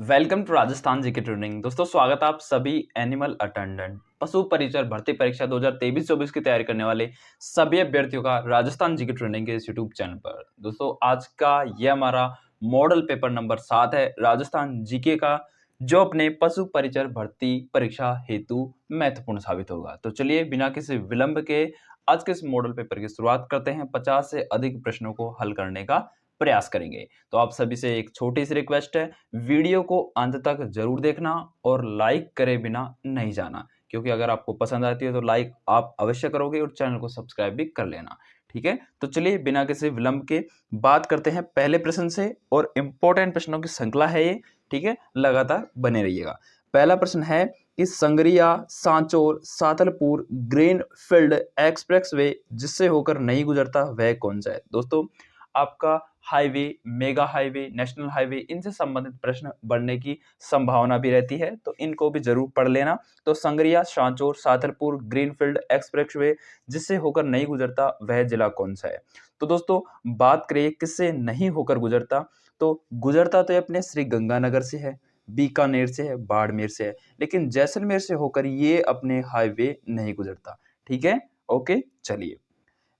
Welcome to Rajasthan GK training. दोस्तों स्वागत है आप सभी एनिमल अटेंडेंट पशु परिचर भर्ती परीक्षा 2023-24 की तैयारी करने वाले सभी अभ्यर्थियों का राजस्थान जीके ट्रेनिंग के इस यूट्यूब चैनल पर। दोस्तों आज का यह हमारा मॉडल पेपर नंबर 7 है राजस्थान जीके का, जो अपने पशु परिचर भर्ती परीक्षा हेतु महत्वपूर्ण साबित होगा। तो चलिए बिना किसी विलंब के आज के इस मॉडल पेपर की शुरुआत करते हैं। 50 से अधिक प्रश्नों को हल करने का प्रयास करेंगे। तो आप सभी से एक छोटी सी रिक्वेस्ट है, वीडियो को अंत तक जरूर देखना और लाइक करे बिना नहीं जाना, क्योंकि अगर आपको पसंद आती है तो लाइक आप अवश्य करोगे और चैनल को सब्सक्राइब भी कर लेना। ठीक है, तो चलिए बिना किसी विलंब के बात करते हैं पहले प्रश्न से, और इंपॉर्टेंट प्रश्नों की श्रृंखला है ये। ठीक है, लगातार बने रहिएगा। पहला प्रश्न है कि Sangaria Sanchore Santalpur green field express way जिससे होकर नहीं गुजरता वह कौन सा है। दोस्तों आपका highway, mega highway, national highway, इनसे संबंधित प्रश्न बनने की संभावना भी रहती है, तो इनको भी जरूर पढ़ लेना। तो संगरिया सांचौर सातलपुर ग्रीनफील्ड एक्सप्रेसवे जिससे होकर नहीं गुजरता वह जिला कौन सा है। तो दोस्तों बात करें किससे नहीं होकर गुजरता, तो गुजरता तो अपने श्री गंगानगर से है, बीकानेर से है, बाड़मेर से है, लेकिन जैसलमेर से होकर ये अपने हाईवे नहीं गुजरता। ठीक है, ओके। चलिए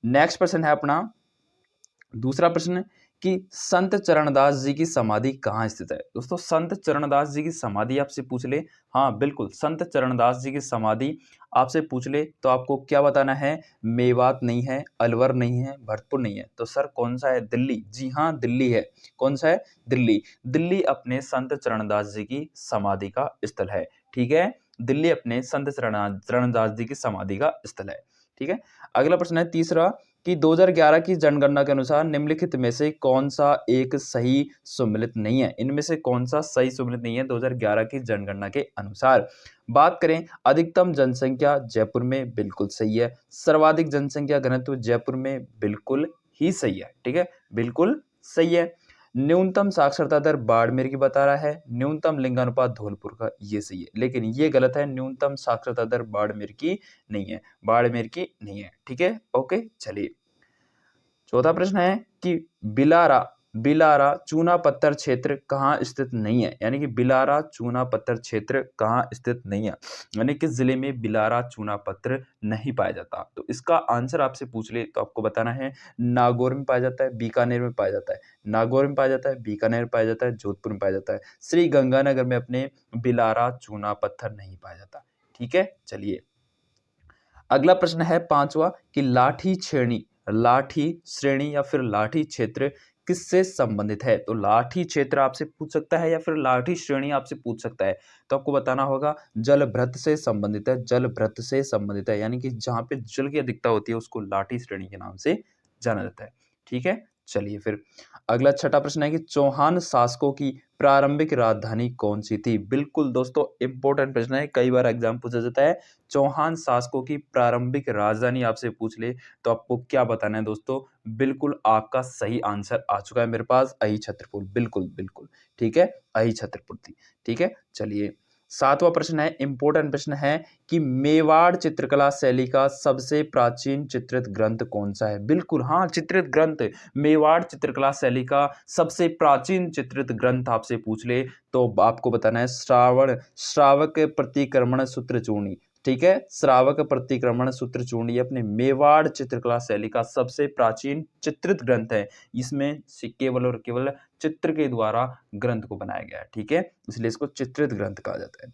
नेक्स्ट प्रश्न है अपना दूसरा प्रश्न कि संत चरणदास जी की समाधि कहाँ स्थित है। दोस्तों संत चरणदास जी की समाधि आपसे पूछ ले, हाँ बिल्कुल संत चरणदास जी की समाधि आपसे पूछ ले तो आपको क्या बताना है, मेवात नहीं है, अलवर नहीं है, भरतपुर नहीं है, तो सर कौन सा है, दिल्ली। जी हाँ दिल्ली है। कौन सा है, दिल्ली। दिल्ली अपने संत चरणदास जी की समाधि का स्थल है। ठीक है, दिल्ली अपने संत चरणदास जी की समाधि का स्थल है। ठीक है, अगला प्रश्न है तीसरा कि 2011 की जनगणना के अनुसार निम्नलिखित में से कौन सा एक सही सुमेलित नहीं है। इनमें से कौन सा सही सुमेलित नहीं है 2011 की जनगणना के अनुसार। बात करें अधिकतम जनसंख्या जयपुर में, बिल्कुल सही है। सर्वाधिक जनसंख्या घनत्व जयपुर में, बिल्कुल ही सही है। ठीक है, बिल्कुल सही है। न्यूनतम साक्षरता दर बाड़मेर की बता रहा है, न्यूनतम लिंगानुपात धौलपुर का, ये सही है, लेकिन ये गलत है। न्यूनतम साक्षरता दर बाड़मेर की नहीं है, बाड़मेर की नहीं है। ठीक है, ओके। चलिए चौथा प्रश्न है कि बिलारा बिलारा चूना पत्थर क्षेत्र कहाँ स्थित नहीं है, यानी कि बिलारा चूना पत्थर क्षेत्र कहाँ स्थित नहीं है, यानी किस जिले में बिलारा चूना पत्थर नहीं पाया जाता। तो इसका आंसर आपसे पूछ ले तो आपको बताना है नागौर में पाया जाता है, बीकानेर में पाया जाता है। नागौर में पाया जाता है, बीकानेर में पाया जाता है, जोधपुर में पाया जाता है। श्री गंगानगर में अपने बिलारा चूना पत्थर नहीं पाया जाता। ठीक है, चलिए अगला प्रश्न है पांचवा कि लाठी श्रेणी या फिर लाठी क्षेत्र किससे संबंधित है। तो लाठी क्षेत्र आपसे पूछ सकता है या फिर लाठी श्रेणी आपसे पूछ सकता है, तो आपको बताना होगा जलभृत से संबंधित है, जलभृत से संबंधित है, यानी कि जहां पे जल की अधिकता होती है उसको लाठी श्रेणी के नाम से जाना जाता है। ठीक है, चलिए फिर अगला छठा प्रश्न है कि चौहान शासकों की प्रारंभिक राजधानी कौन सी थी। बिल्कुल दोस्तों इंपॉर्टेंट प्रश्न है, कई बार एग्जाम पूछा जाता है। चौहान शासकों की प्रारंभिक राजधानी आपसे पूछ ले तो आपको क्या बताना है दोस्तों, बिल्कुल आपका सही आंसर आ चुका है मेरे पास, अहि छत्रपुर। बिल्कुल बिल्कुल ठीक है, अहि छत्रपुर थी। ठीक है, चलिए सातवां प्रश्न है, इंपॉर्टेंट प्रश्न है कि मेवाड़ चित्रकला शैली का सबसे प्राचीन चित्रित ग्रंथ कौन सा है। बिल्कुल हाँ, चित्रित ग्रंथ मेवाड़ चित्रकला शैली का सबसे प्राचीन चित्रित ग्रंथ आपसे पूछ ले तो आपको बताना है श्रावक प्रतिक्रमण सूत्र चूर्णी। ठीक है, श्रावक प्रतिक्रमण सूत्र चूर्णी अपने मेवाड़ चित्रकला शैली का सबसे प्राचीन चित्रित ग्रंथ है। इसमें केवल और केवल चित्र के द्वारा ग्रंथ को बनाया गया है। ठीक है, इसलिए इसको चित्रित ग्रंथ कहा जाता है।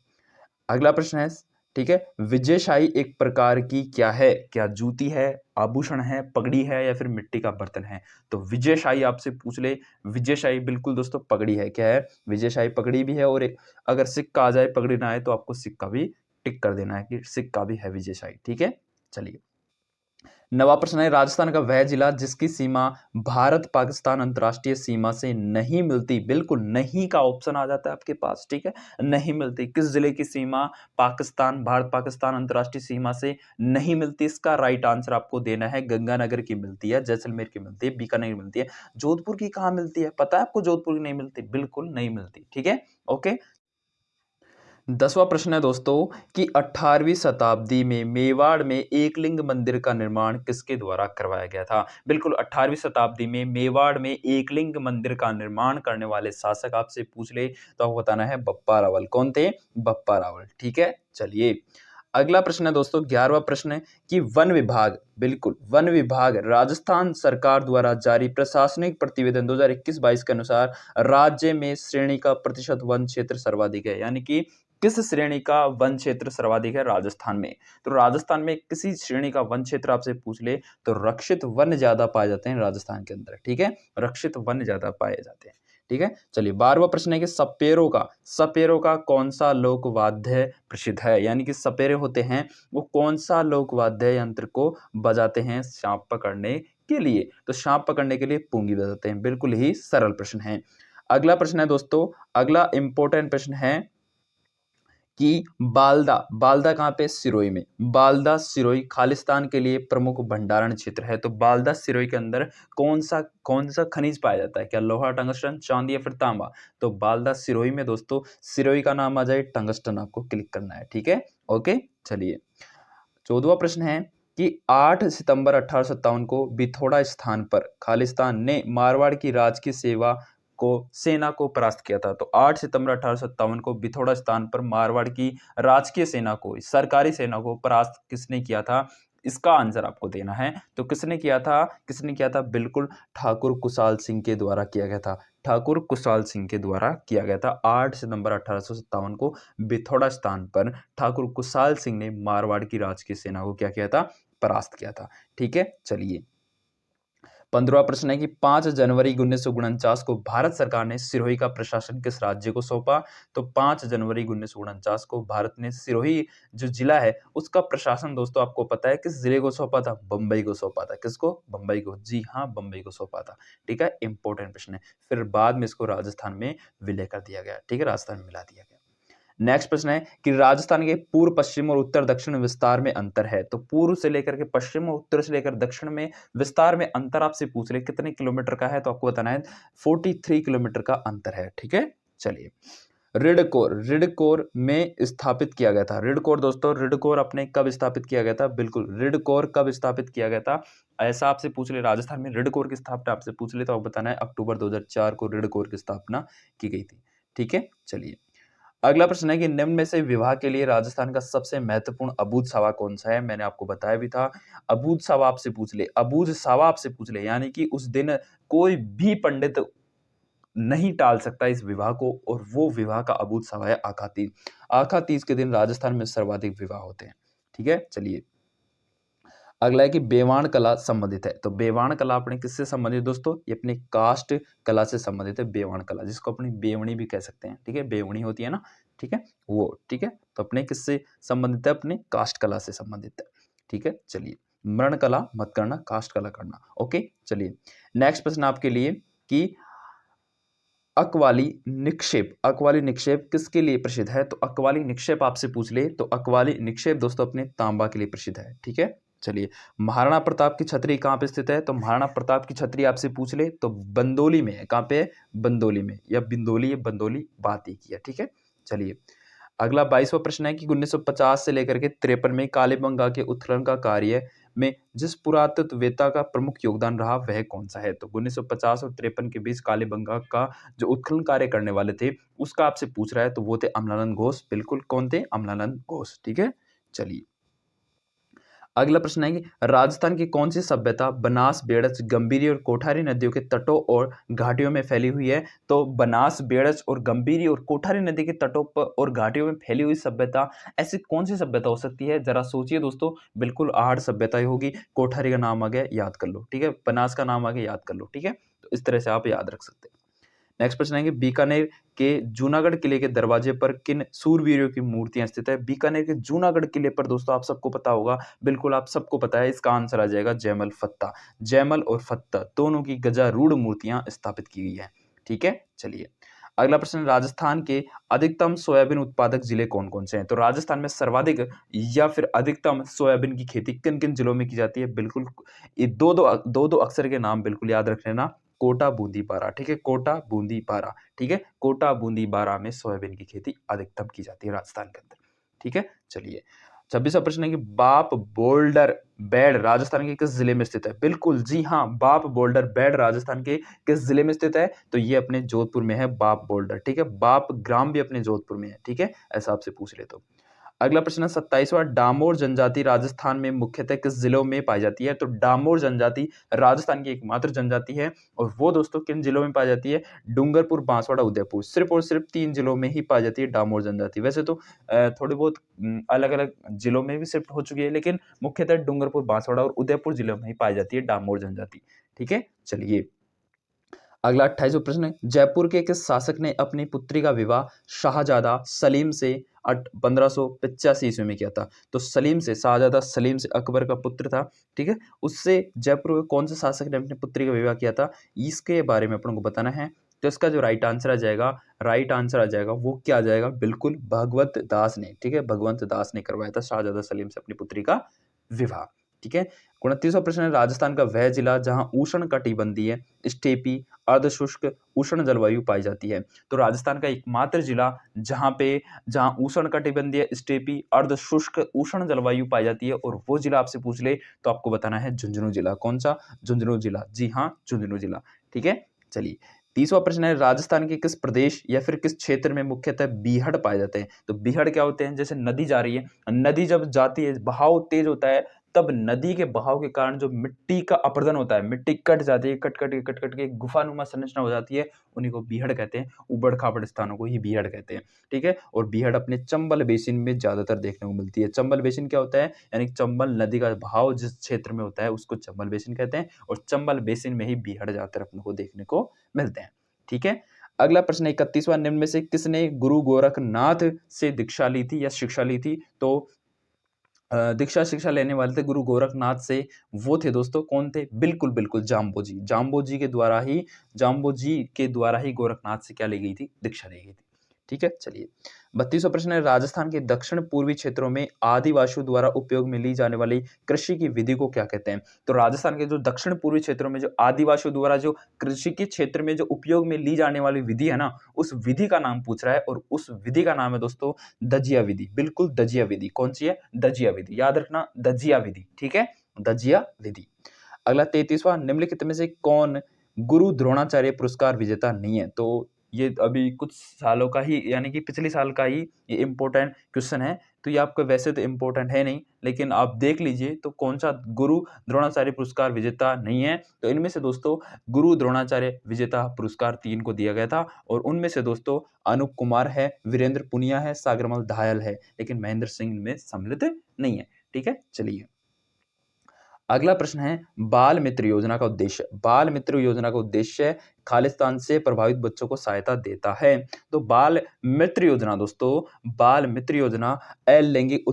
अगला प्रश्न है, ठीक है, विजयशाही एक प्रकार की क्या है, क्या जूती है, आभूषण है, पगड़ी है या फिर मिट्टी का बर्तन है। तो विजयशाही आपसे पूछ ले, विजयशाही बिल्कुल दोस्तों पगड़ी है। क्या है, विजयशाही पगड़ी भी है, और एक अगर सिक्का आ जाए पगड़ी ना आए तो आपको सिक्का भी टिक कर देना है कि सिक्का भी है विजयशाही। ठीक है, चलिए नवा प्रश्न है, राजस्थान का वह जिला जिसकी सीमा भारत पाकिस्तान अंतर्राष्ट्रीय सीमा से नहीं मिलती। बिल्कुल नहीं का ऑप्शन आ जाता है आपके पास। ठीक है, नहीं मिलती, किस जिले की सीमा भारत पाकिस्तान अंतर्राष्ट्रीय सीमा से नहीं मिलती। इसका राइट आंसर आपको देना है गंगानगर की मिलती है, जैसलमेर की मिलती है, बीकानेर की मिलती है। जोधपुर की कहां मिलती है, पता है आपको जोधपुर की नहीं मिलती, बिल्कुल नहीं मिलती। ठीक है, ओके। 10वां प्रश्न है दोस्तों कि 18वीं शताब्दी में मेवाड़ में एकलिंग मंदिर का निर्माण किसके द्वारा करवाया गया था। बिल्कुल 18वीं शताब्दी में मेवाड़ में एकलिंग मंदिर का निर्माण करने वाले शासक आपसे पूछ ले तो आपको बताना है बप्पा रावल। कौन थे? बप्पा रावल। ठीक है, चलिए अगला प्रश्न है दोस्तों 11वां प्रश्न है कि वन विभाग, बिल्कुल वन विभाग राजस्थान सरकार द्वारा जारी प्रशासनिक प्रतिवेदन 2021-22 के अनुसार राज्य में श्रेणी का प्रतिशत वन क्षेत्र सर्वाधिक है, यानी कि किस श्रेणी का वन क्षेत्र सर्वाधिक है राजस्थान में। तो राजस्थान में किसी श्रेणी का वन क्षेत्र आपसे पूछ ले तो रक्षित वन ज्यादा पाए जाते हैं राजस्थान के अंदर। ठीक है, रक्षित वन ज्यादा पाए जाते हैं। ठीक है, चलिए 12वां प्रश्न है कि सपेरों का कौन सा लोक वाद्य प्रसिद्ध है, यानी कि सपेरे होते हैं वो कौन सा लोक वाद्य यंत्र को बजाते हैं सांप पकड़ने के लिए। तो सांप पकड़ने के लिए पूंगी बजाते हैं। बिल्कुल ही सरल प्रश्न है। अगला प्रश्न है दोस्तों, अगला इंपॉर्टेंट प्रश्न है कि बालदा कहाँ पे? सिरोही में। बालदा सिरोही खालिस्तान के लिए प्रमुख भंडारण क्षेत्र है। तो बालदा सिरोही के अंदर कौन सा खनिज पाया जाता है? क्या लोहा, टंगस्टन, चांदी या फिर तांबा? तो बालदा सिरोही में दोस्तों सिरोही का नाम आ जाए, टंगस्टन आपको क्लिक करना है। ठीक है, ओके। चलिए 14वां प्रश्न है कि 8 सितंबर 1857 को बिथोड़ा स्थान पर खालिस्तान ने मारवाड़ की राजकीय सेना को परास्त किया था। तो 8 सितंबर 1857 को बिथोड़ा स्थान पर मारवाड़ की राजकीय सेना को, सरकारी सेना को परास्त किसने किया था? इसका आंसर आपको देना है। तो किसने किया था? बिल्कुल ठाकुर कुशाल सिंह के द्वारा किया गया था। ठाकुर कुशाल सिंह के द्वारा किया गया था। 8 सितंबर 1857 को बिथोड़ा स्थान पर ठाकुर कुशाल सिंह ने मारवाड़ की राजकीय सेना को क्या किया था? परास्त किया था। ठीक है, चलिए 15वां प्रश्न है कि 5 जनवरी 1949 को भारत सरकार ने सिरोही का प्रशासन किस राज्य को सौंपा? तो 5 जनवरी 1949 को भारत ने सिरोही जो जिला है उसका प्रशासन दोस्तों आपको पता है किस जिले को सौंपा था? बंबई को सौंपा था। किसको? बंबई को। जी हाँ, बंबई को सौंपा था। ठीक है, इंपॉर्टेंट प्रश्न है। फिर बाद में इसको राजस्थान में विलय कर दिया गया। ठीक है, राजस्थान में मिला दिया गया। नेक्स्ट प्रश्न है कि राजस्थान के पूर्व, पश्चिम और उत्तर दक्षिण विस्तार में अंतर है। तो पूर्व से लेकर के पश्चिम और उत्तर से लेकर दक्षिण में विस्तार में अंतर आपसे पूछ रहे कितने किलोमीटर का है? तो आपको बताना है 43 किलोमीटर का अंतर है। ठीक है, चलिए रिडकोर में स्थापित किया गया था। रिडकोर दोस्तों, रिडकोर अपने कब स्थापित किया गया था? बिल्कुल, रिडकोर कब स्थापित किया गया था ऐसा आपसे पूछ ले। राजस्थान में रिडकोर की स्थापना आपसे पूछ ले तो आप बताना है अक्टूबर 2004 को रिडकोर की स्थापना की गई थी। ठीक है, चलिए अगला प्रश्न है कि निम्न में से विवाह के लिए राजस्थान का सबसे महत्वपूर्ण अबूझ सावा कौन सा है? मैंने आपको बताया भी था। अबूझ सावा आपसे पूछ ले यानी कि उस दिन कोई भी पंडित नहीं टाल सकता इस विवाह को, और वो विवाह का अबूझ सावा है आखा तीज। आखा तीज के दिन राजस्थान में सर्वाधिक विवाह होते हैं। ठीक है, चलिए अगला है कि बेवाण कला संबंधित है। तो बेवाण कला अपने किससे संबंधित दोस्तों? ये अपने कास्ट कला से संबंधित है। बेवाण कला जिसको अपनी बेवणी भी कह सकते हैं। ठीक है, बेवणी होती है ना, ठीक है वो। ठीक है, तो अपने किससे संबंधित है? अपने कास्ट कला से संबंधित है। ठीक है, चलिए मरण कला मत करना, कास्ट कला करना। ओके, चलिए नेक्स्ट प्रश्न आपके लिए कि अकवाली निक्षेप किसके लिए प्रसिद्ध है? तो अकवाली निक्षेप आपसे पूछ ले तो अकवाली निक्षेप दोस्तों अपने तांबा के लिए प्रसिद्ध है। ठीक है, चलिए महाराणा प्रताप की छतरी कहाँ पे स्थित है? तो महाराणा प्रताप की छतरी आपसे पूछ ले तो बंदोली में है। कहाँ पे है? बंदोली में, या बिंदोली या बंदोली बात एक ही है। ठीक है, चलिए अगला 22वां प्रश्न है कि 1950 से लेकर के 53 में कालीबंगा के उत्खनन का कार्य में जिस पुरातत्ववेत्ता का प्रमुख योगदान रहा वह कौन सा है? तो 1950 और 53 के बीच कालीबंगा का जो उत्खनन कार्य करने वाले थे उसका आपसे पूछ रहा है, तो वो थे अमलानंद घोष। बिल्कुल, कौन थे? अमलानंद घोष। ठीक है, चलिए अगला प्रश्न है कि राजस्थान की कौन सी सभ्यता बनास, बेड़च, गंभीरी और कोठारी नदियों के तटों और घाटियों में फैली हुई है? तो बनास, बेड़च और गंभीरी और कोठारी नदी के तटों पर और घाटियों में फैली हुई सभ्यता, ऐसी कौन सी सभ्यता हो सकती है? जरा सोचिए दोस्तों। बिल्कुल आहड़ सभ्यता ही होगी। कोठारी का नाम आ गया, याद कर लो। ठीक है, बनास का नाम आ गया, याद कर लो। ठीक है, तो इस तरह से आप याद रख सकते हैं। नेक्स्ट प्रश्न है कि बीकानेर के जूनागढ़ किले के दरवाजे पर किन सूरवीरों की मूर्तियां स्थित है? बीकानेर के जूनागढ़ किले पर दोस्तों आप सबको पता होगा, बिल्कुल आप सबको पता है, इसका आंसर आ जाएगा जयमल फत्ता। जयमल और फत्ता दोनों की गजारूढ़ मूर्तियां स्थापित की गई है। ठीक है, चलिए अगला प्रश्न, राजस्थान के अधिकतम सोयाबीन उत्पादक जिले कौन कौन से हैं? तो राजस्थान में सर्वाधिक या फिर अधिकतम सोयाबीन की खेती किन किन जिलों में की जाती है? बिल्कुल ये दो दो अक्षर के नाम बिल्कुल याद रख लेना। कोटा बूंदी बारा, ठीक है, कोटा बूंदी बारा, ठीक है, कोटा बूंदी बारा में सोयाबीन की खेती अधिकतम की जाती है राजस्थान के अंदर, ठीक है। चलिए 26वां प्रश्न है कि बाप बोल्डर बेड राजस्थान के किस जिले में स्थित है? बिल्कुल जी हाँ, बाप बोल्डर बेड राजस्थान के किस जिले में स्थित है? तो ये अपने जोधपुर में है बाप बोल्डर, ठीक है। बाप ग्राम भी अपने जोधपुर में है, ठीक है, ऐसा आपसे पूछ ले तो। अगला प्रश्न है 27वां, डामोर जनजाति राजस्थान में मुख्यतः किस जिलों में पाई जाती है? तो डामोर जनजाति राजस्थान की एकमात्र जनजाति है और वो दोस्तों किन जिलों में पाई जाती है? डूंगरपुर, बांसवाड़ा, उदयपुर, सिर्फ और सिर्फ 3 जिलों में ही पाई जाती है डामोर जनजाति। वैसे तो थोड़ी बहुत अलग-अलग जिलों में भी शिफ्ट हो चुकी है, लेकिन मुख्यतः डूंगरपुर, बांसवाड़ा और उदयपुर जिलों में ही पाई जाती है डामोर जनजाति, ठीक है। चलिए अगला 28वां प्रश्न है, जयपुर के किस शासक ने अपनी पुत्री का विवाह शाहजादा सलीम से 1585 ईस्वी में किया था? तो सलीम से, शाहजादा सलीम से अकबर का पुत्र था, ठीक है, उससे जयपुर के कौन से शासक ने अपनी पुत्री का विवाह किया था? इसके बारे में अपन को बताना है। तो इसका जो राइट आंसर आ जाएगा वो क्या आ जाएगा? बिल्कुल भगवत दास ने, ठीक है, भगवंत दास ने करवाया था शाहजादा सलीम से अपनी पुत्री का विवाह, ठीक है। 29वां प्रश्न है, राजस्थान का वह जिला जहां उष्ण कटिबंधीय स्टेपी अर्धशुष्क उष्ण जलवायु पाई जाती है? तो राजस्थान का एकमात्र जिला जहां उष्ण कटिबंधीय स्टेपी अर्धशुष्क उष्ण जलवायु पाई जाती है और वो जिला आपसे पूछ ले तो आपको बताना है झुंझुनू जिला। कौन सा? झुंझुनू जिला, जी हाँ, झुंझुनू जिला, ठीक है। चलिए 30वां प्रश्न है, राजस्थान के किस प्रदेश या फिर किस क्षेत्र में मुख्यतः बीहड़ पाए जाते हैं? तो बीहड़ क्या होते हैं? जैसे नदी जा रही है, नदी जब जाती है, बहाव तेज होता है, तब नदी के बहाव के कारण जो मिट्टी का अपरदन होता है, मिट्टी कट जाती है, कट के गुफानुमा संरचना हो जाती है, उन्हीं को बीहड़ कहते हैं। उबड़-खाबड़ स्थानों को ही बीहड़ कहते हैं, ठीक है। और बीहड़ अपने चंबल बेसिन में ज्यादातर देखने को मिलती है। चंबल बेसिन क्या होता है? यानी चंबल नदी का बहाव जिस क्षेत्र में होता है उसको चंबल बेसिन कहते हैं और चंबल बेसिन में ही बीहड़ ज्यादातर अपने को देखने को मिलते हैं, ठीक है। अगला प्रश्न 31वां, निम्न में से किसने गुरु गोरखनाथ से दीक्षा ली थी या शिक्षा ली थी? तो दीक्षा शिक्षा लेने वाले थे गुरु गोरखनाथ से, वो थे दोस्तों कौन थे? बिल्कुल, बिल्कुल जाम्बोजी। जाम्बोजी के द्वारा ही गोरखनाथ से क्या ली गई थी? दीक्षा ली गई थी। ठीक है, चलिए 32वां प्रश्न है, राजस्थान के दक्षिण पूर्वी क्षेत्रों में आदिवासियों द्वारा उपयोग में ली जाने वाली कृषि की विधि को क्या कहते हैं? तो राजस्थान के जो दक्षिण पूर्वी क्षेत्रों में जो आदिवासियों द्वारा जो कृषि के क्षेत्र में जो उपयोग में ली जाने वाली विधि है ना, उस विधि का नाम पूछ रहा है और उस विधि का नाम है दोस्तों दजिया विधि। बिल्कुल दजिया विधि। कौन सी है? दजिया विधि। याद रखना दजिया विधि, ठीक है, दजिया विधि। अगला 33वां, निम्नलिखित में से कौन गुरु द्रोणाचार्य पुरस्कार विजेता नहीं है? तो ये अभी कुछ सालों का ही यानी कि पिछले साल का ही ये इम्पोर्टेंट क्वेश्चन है। तो ये आपका वैसे तो इम्पोर्टेंट है नहीं, लेकिन आप देख लीजिए तो कौन सा गुरु द्रोणाचार्य पुरस्कार विजेता नहीं है? तो इनमें से दोस्तों गुरु द्रोणाचार्य विजेता पुरस्कार 3 को दिया गया था और उनमें से दोस्तों अनूप कुमार है, वीरेंद्र पुनिया है, सागरमल दाहल है, लेकिन महेंद्र सिंह इनमें सम्मिलित नहीं है। ठीक है, चलिए अगला प्रश्न है, बाल मित्र योजना का उद्देश्य। बाल मित्र योजना का उद्देश्य खालिस्तान से प्रभावित बच्चों को सहायता देता है। तो बाल मित्र योजना दोस्तों, बाल मित्र योजना अलैंगिक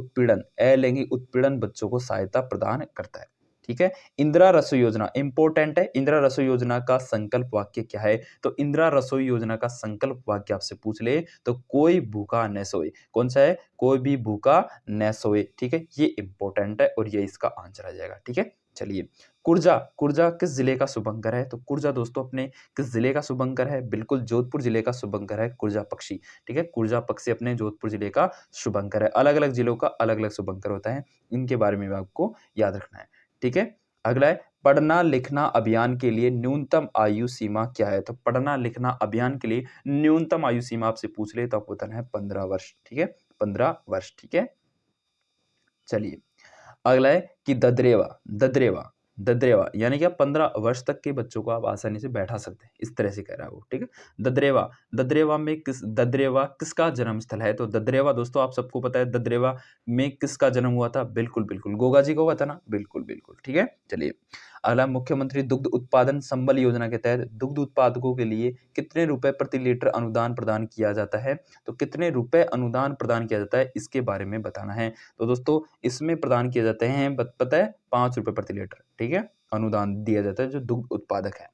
उत्पीड़न बच्चों को सहायता प्रदान करता है। ठीक है, इंदिरा रसोई योजना इंपॉर्टेंट है। इंदिरा रसोई योजना का संकल्प वाक्य क्या है? तो इंदिरा रसोई योजना का संकल्प वाक्य आपसे पूछ ले तो कोई भूखा न सोए। कौन सा है? कोई भी भूखा न सोए। ठीक है, ये इंपॉर्टेंट है और ये इसका आंसर आ जाएगा। ठीक है, चलिए कुर्जा किस जिले का शुभंकर है? तो कुर्जा दोस्तों अपने किस जिले का शुभंकर है? बिल्कुल जोधपुर जिले का शुभंकर है कुर्जा पक्षी। ठीक है, कुर्जा पक्षी अपने जोधपुर जिले का शुभंकर है। अलग अलग जिलों का अलग अलग शुभंकर होता है, इनके बारे में भी आपको याद रखना है। ठीक है, अगला है पढ़ना लिखना अभियान के लिए न्यूनतम आयु सीमा क्या है? तो पढ़ना लिखना अभियान के लिए न्यूनतम आयु सीमा आपसे पूछ ले तो आपको बताना है 15 वर्ष। ठीक है, 15 वर्ष। ठीक है, चलिए अगला है कि ददरेवा यानी कि आप 15 वर्ष तक के बच्चों को आप आसानी से बैठा सकते हैं, इस तरह से कह रहा है वो। ठीक है, ददरेवा किसका जन्म स्थल है? तो ददरेवा दोस्तों आप सबको पता है ददरेवा में किसका जन्म हुआ था? बिल्कुल बिल्कुल गोगा जी को हुआ था ना, बिल्कुल बिल्कुल। ठीक है, चलिए अगला, मुख्यमंत्री दुग्ध उत्पादन संबल योजना के तहत दुग्ध उत्पादकों के लिए कितने रुपए प्रति लीटर अनुदान प्रदान किया जाता है? तो कितने रुपए अनुदान प्रदान किया जाता है, इसके बारे में बताना है। तो दोस्तों इसमें प्रदान किए जाते हैं पता है 5 रुपए प्रति लीटर। ठीक है, अनुदान दिया जाता है जो दुग्ध उत्पादक है।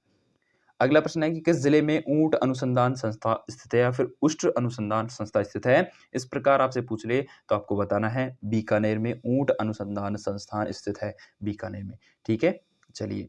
अगला प्रश्न है कि किस जिले में ऊंट अनुसंधान संस्था स्थित है या फिर उष्ट अनुसंधान संस्था स्थित है? इस प्रकार आपसे पूछ ले तो आपको बताना है बीकानेर में ऊंट अनुसंधान संस्थान स्थित है, बीकानेर में। ठीक है, चलिए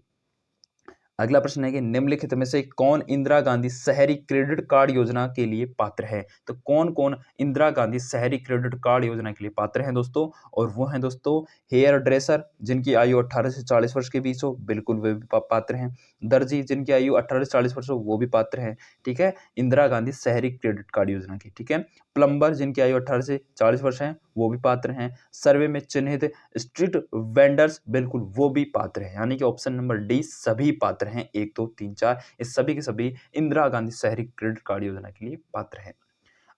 अगला प्रश्न है कि निम्नलिखित में से कौन इंदिरा गांधी शहरी क्रेडिट कार्ड योजना के लिए पात्र है। तो कौन कौन इंदिरा गांधी शहरी क्रेडिट कार्ड योजना के लिए पात्र हैं दोस्तों, और वो हैं दोस्तों हेयर ड्रेसर जिनकी आयु 18 से 40 वर्ष के बीच हो, बिल्कुल वे भी पात्र हैं। दर्जी जिनकी आयु 18 से 40 वर्ष हो, वो भी पात्र हैं। ठीक है, इंदिरा गांधी शहरी क्रेडिट कार्ड योजना की। ठीक है, प्लम्बर जिनकी आयु 18 से 40 वर्ष है, वो भी पात्र हैं। सर्वे में चिन्हित स्ट्रीट वेंडर्स, बिल्कुल वो भी पात्र हैं। यानी कि ऑप्शन नंबर डी सभी पात्र हैं, 1 2 3 4 इस सभी के सभी इंदिरा गांधी शहरी क्रेडिट कार्ड योजना के लिए पात्र हैं।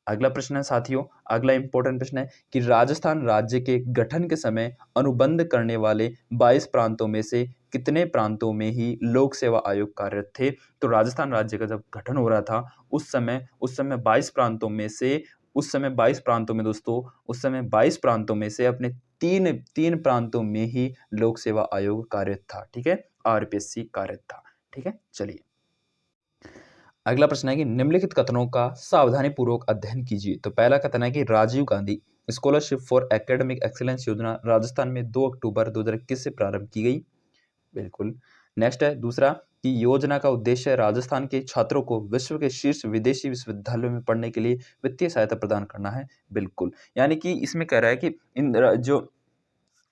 अगला प्रश्न है साथियों, अगला इंपॉर्टेंट प्रश्न है कि राजस्थान राज्य के गठन के समय अनुबंध करने वाले 22 प्रांतों में से कितने प्रांतों में ही लोक सेवा आयोग कार्यरत थे। तो राजस्थान राज्य का जब गठन हो रहा था उस समय 22 प्रांतों में से उस समय 22 प्रांतों में दोस्तों उस समय 22 प्रांतों में से अपने तीन प्रांतों में ही लोक सेवा आयोग कार्यरत था। ठीक है, आरपीएससी कार्यरत था। ठीक है, चलिए अगला प्रश्न है कि निम्नलिखित कथनों का सावधानी पूर्वक अध्ययन कीजिए। तो पहला कथन है कि Rajiv Gandhi scholarship for academic excellence योजना राजस्थान में 2 अक्टूबर 2021 से प्रारंभ की गई, बिल्कुल। नेक्स्ट है दूसरा कि योजना का उद्देश्य राजस्थान के छात्रों को विश्व के शीर्ष विदेशी विश्वविद्यालयों में पढ़ने के लिए वित्तीय सहायता प्रदान करना है, बिल्कुल। यानी कि इसमें कह रहा है कि इन जो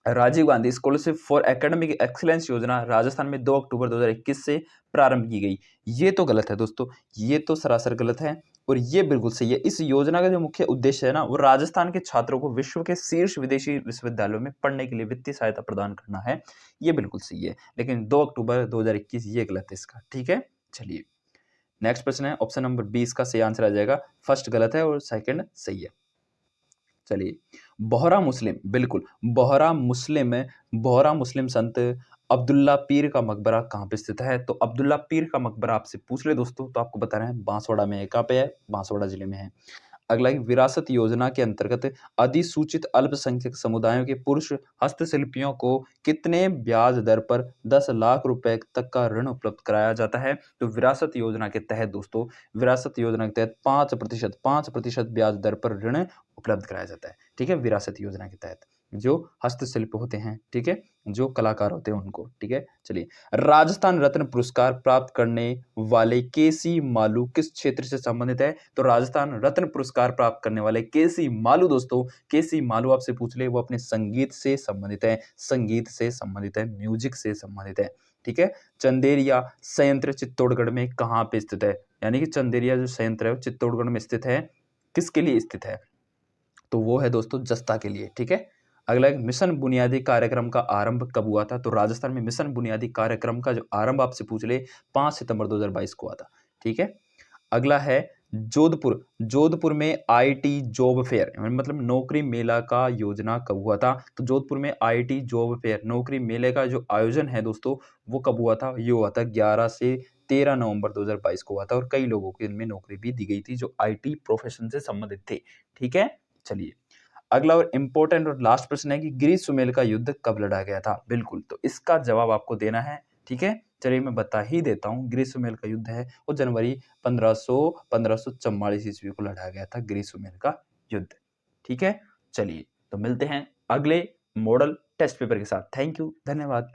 Rajiv Gandhi scholarship for academic excellence योजना राजस्थान में 2 अक्टूबर 2021 से प्रारंभ की गई, ये तो गलत है दोस्तों, ये तो सरासर गलत है और ये बिल्कुल सही है। इस योजना का जो मुख्य उद्देश्य है ना, वो राजस्थान के छात्रों को विश्व के शीर्ष विदेशी विश्वविद्यालयों में पढ़ने के लिए वित्तीय सहायता प्रदान करना है, ये बिल्कुल सही है। लेकिन 2 अक्टूबर 2021 ये गलत है इसका। ठीक है, चलिए नेक्स्ट प्रश्न है, ऑप्शन नंबर 20 का सही आंसर आ जाएगा। फर्स्ट गलत है और सेकंड सही है। चलिए बोहरा मुस्लिम, बिल्कुल बोहरा मुस्लिम संत अब्दुल्ला पीर का मकबरा कहाँ पे स्थित है। तो अब्दुल्ला पीर का मकबरा आपसे पूछ ले दोस्तों तो आपको बता रहे हैं बांसवाड़ा में है। कहाँ पे है? बांसवाड़ा जिले में है। अगला है विरासत योजना के अंतर्गत अधिसूचित अल्पसंख्यक समुदायों के पुरुष हस्तशिल्पियों को कितने ब्याज दर पर 10 लाख रुपए तक का ऋण उपलब्ध कराया जाता है। तो विरासत योजना के तहत दोस्तों विरासत योजना के तहत 5% ब्याज दर पर ऋण उपलब्ध कराया जाता है। ठीक है, विरासत योजना के तहत जो हस्तशिल्प होते हैं, ठीक है, जो कलाकार होते हैं उनको। ठीक है, चलिए राजस्थान रत्न पुरस्कार प्राप्त करने वाले केसी मालू किस क्षेत्र से संबंधित है। तो राजस्थान रत्न पुरस्कार प्राप्त करने वाले केसी मालू दोस्तों, केसी मालू आपसे पूछ ले, वो अपने संगीत से संबंधित है, संगीत से संबंधित है, म्यूजिक से संबंधित है। ठीक है, चंदेरिया संयंत्र चित्तौड़गढ़ में कहाँ पे स्थित है। यानी कि चंदेरिया जो संयंत्र है वो चित्तौड़गढ़ में स्थित है, किसके लिए स्थित है। तो वो है दोस्तों जस्ता के लिए। ठीक है, अगला एक मिशन बुनियादी कार्यक्रम का आरंभ कब हुआ था। तो राजस्थान में मिशन बुनियादी कार्यक्रम का जो आरंभ आपसे पूछ ले 5 सितंबर 2022 को हुआ था। ठीक है, अगला है जोधपुर में आईटी जॉब फेयर मतलब नौकरी मेला का योजना कब हुआ था। तो जोधपुर में आईटी जॉब फेयर नौकरी मेले का जो आयोजन है दोस्तों वो कब हुआ था। ये हुआ था 11 से 13 नवंबर 2022 को हुआ था और कई लोगों को इनमें नौकरी भी दी गई थी जो आईटी प्रोफेशन से संबंधित थे। ठीक है, चलिए अगला और इंपॉर्टेंट और लास्ट प्रश्न है कि गिरीश सुमेल का युद्ध कब लड़ा गया था। बिल्कुल, तो इसका जवाब आपको देना है। ठीक है, चलिए मैं बता ही देता हूँ। गिरीश सुमेल का युद्ध है वो जनवरी 1544 ईस्वी को लड़ा गया था, गिरीश सुमेल का युद्ध। ठीक है, चलिए तो मिलते हैं अगले मॉडल टेस्ट पेपर के साथ। थैंक यू, धन्यवाद।